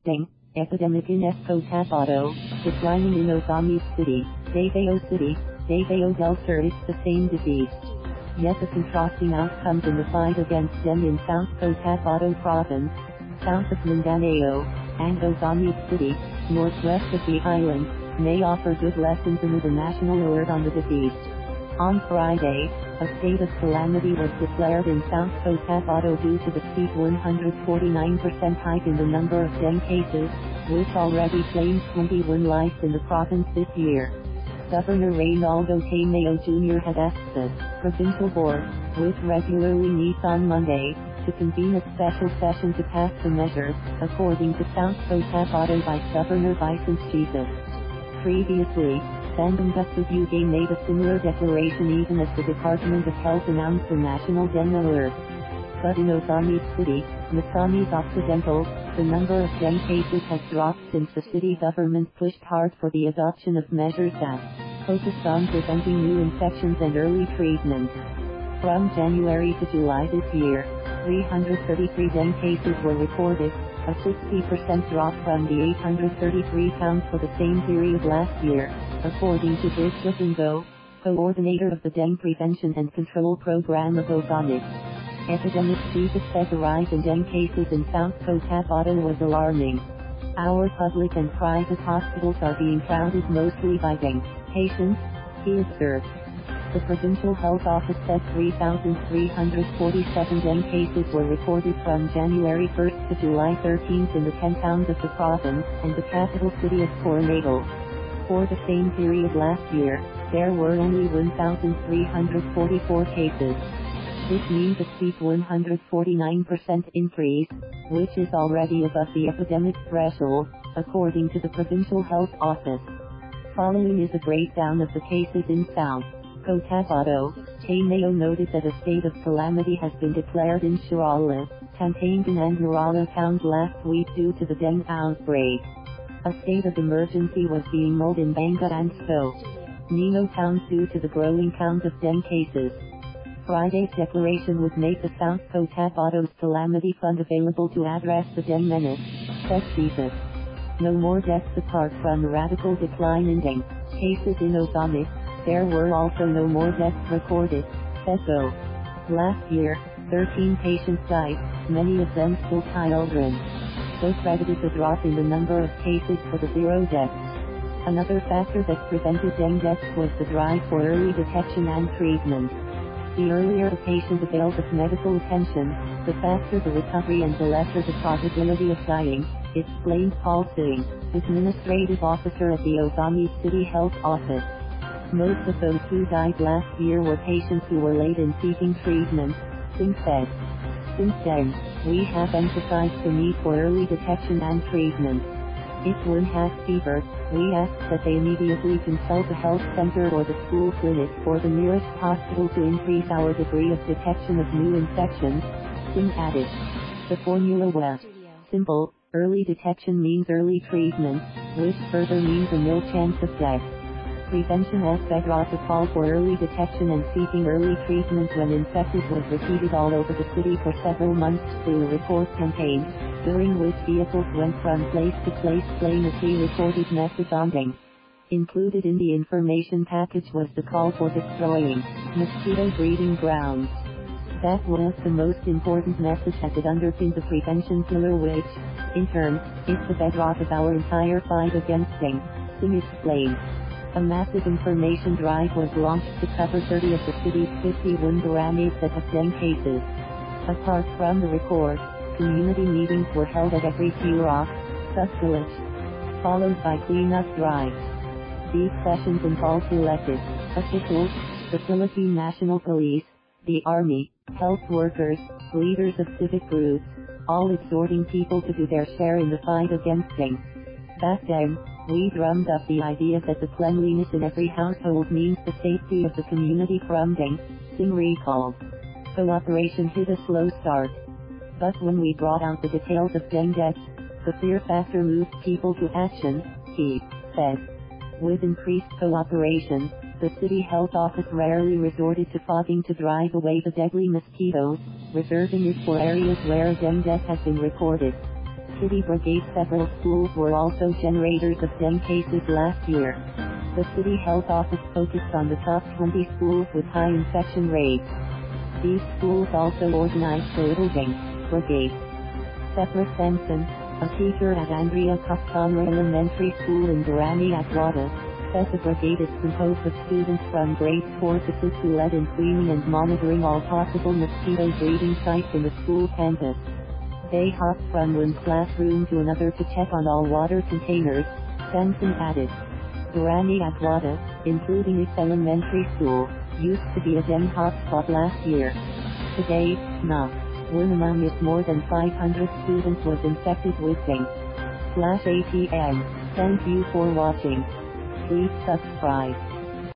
dengue epidemic in South Cotabato, declining in Ozamiz City, Davao City, Davao del Sur. It's the same disease. Yet the contrasting outcomes in the fight against dengue in South Cotabato Province, south of Mindanao, and Ozamiz City, northwest of the island, may offer good lessons amid the national alert on the disease. On Friday, a state of calamity was declared in South Cotabato due to the steep 149% hike in the number of dengue cases, which already claimed 21 lives in the province this year. Governor Reynaldo Tamayo Jr. had asked the provincial board, which regularly meets on Monday, to convene a special session to pass the measures, according to South Cotabato Vice Governor Vicente de Jesus. Previously, Zamboanga Sibugay made a similar declaration even as the Department of Health announced the national dengue alert. But in Ozamiz City, Misamis Occidental, the number of dengue cases has dropped since the city government pushed hard for the adoption of measures that focused on preventing new infections and early treatment. From January to July this year, 333 dengue cases were reported, a 60% drop from the 833 found for the same period last year, according to Brixlyjun Go, coordinator of the Dengue Prevention and Control Program of Ozamiz. Epidemic De Jesus said the rise in dengue cases in South Cotabato was alarming. Our public and private hospitals are being crowded mostly by dengue patients, he observed. The Provincial Health Office said 3,347 dengue cases were reported from January 1st to July 13th in the 10 towns of the province and the capital city of Koronadal. For the same period last year, there were only 1,344 cases. This means a steep 149% increase, which is already above the epidemic threshold, according to the Provincial Health Office. Following is a breakdown of the cases in South Cotabato. Tamayo noted that a state of calamity has been declared in Surallah, Tantangan and Norala towns last week due to the dengue outbreak. A state of emergency was being mulled in Banga and Sto, Niño towns due to the growing count of dengue cases. Friday's declaration would make the South Cotabato's Calamity Fund available to address the dengue menace, said Jesus. No more deaths apart from a radical decline in dengue cases in Ozamiz. There were also no more deaths recorded, said Go. Last year, 13 patients died, many of them schoolchildren. So credited the drop in the number of cases for the zero deaths. Another factor that prevented dengue deaths was the drive for early detection and treatment. The earlier a patient avails of medical attention, the faster the recovery and the lesser the probability of dying, explained Paul Singh, administrative officer at the Ozamiz City Health Office. Most of those who died last year were patients who were late in seeking treatment, Singh said. Since then, we have emphasized the need for early detection and treatment. If one has fever, we ask that they immediately consult a health center or the school clinic or the nearest hospital to increase our degree of detection of new infections, Singh added. The formula was simple: early detection means early treatment, which further means a nil chance of death. Prevention as bedrock. A call for early detection and seeking early treatment when infected was repeated all over the city for several months through a report campaign, during which vehicles went from place to place playing a pre-recorded message on dengue. Included in the information package was the call for destroying mosquito breeding grounds. That was the most important message as it underpinned the prevention pillar which, in turn, is the bedrock of our entire fight against dengue, Singh explained. A massive information drive was launched to cover 30 of the city's 51 barangays that have dengue cases. Apart from the report, community meetings were held at every Purok, sub-village, followed by cleanup drives. These sessions involved elected officials, the Philippine National Police, the Army, health workers, leaders of civic groups, all exhorting people to do their share in the fight against dengue. Back then, we drummed up the idea that the cleanliness in every household means the safety of the community from dengue, Singh recalled. Cooperation hit a slow start. But when we brought out the details of dengue deaths, the fear factor moved people to action, he said. With increased cooperation, the city health office rarely resorted to fogging to drive away the deadly mosquitoes, reserving it for areas where a dengue death has been recorded. city brigade. Several schools were also generators of dengue cases last year. The city health office focused on the top 20 schools with high infection rates. These schools also organized the Little Dengue Brigade. Separate Benson, a teacher at Andrea Costonra Elementary School in Durani Aguada, says the brigade is composed of students from grades 4 to 6 who led in cleaning and monitoring all possible mosquito breeding sites in the school campus. They hopped from one classroom to another to check on all water containers, Benson added. Durani Aguada, including its elementary school, used to be a dengue hotspot last year. Today, not one among its more than 500 students was infected with dengue. /ATM. Thank you for watching. Please subscribe.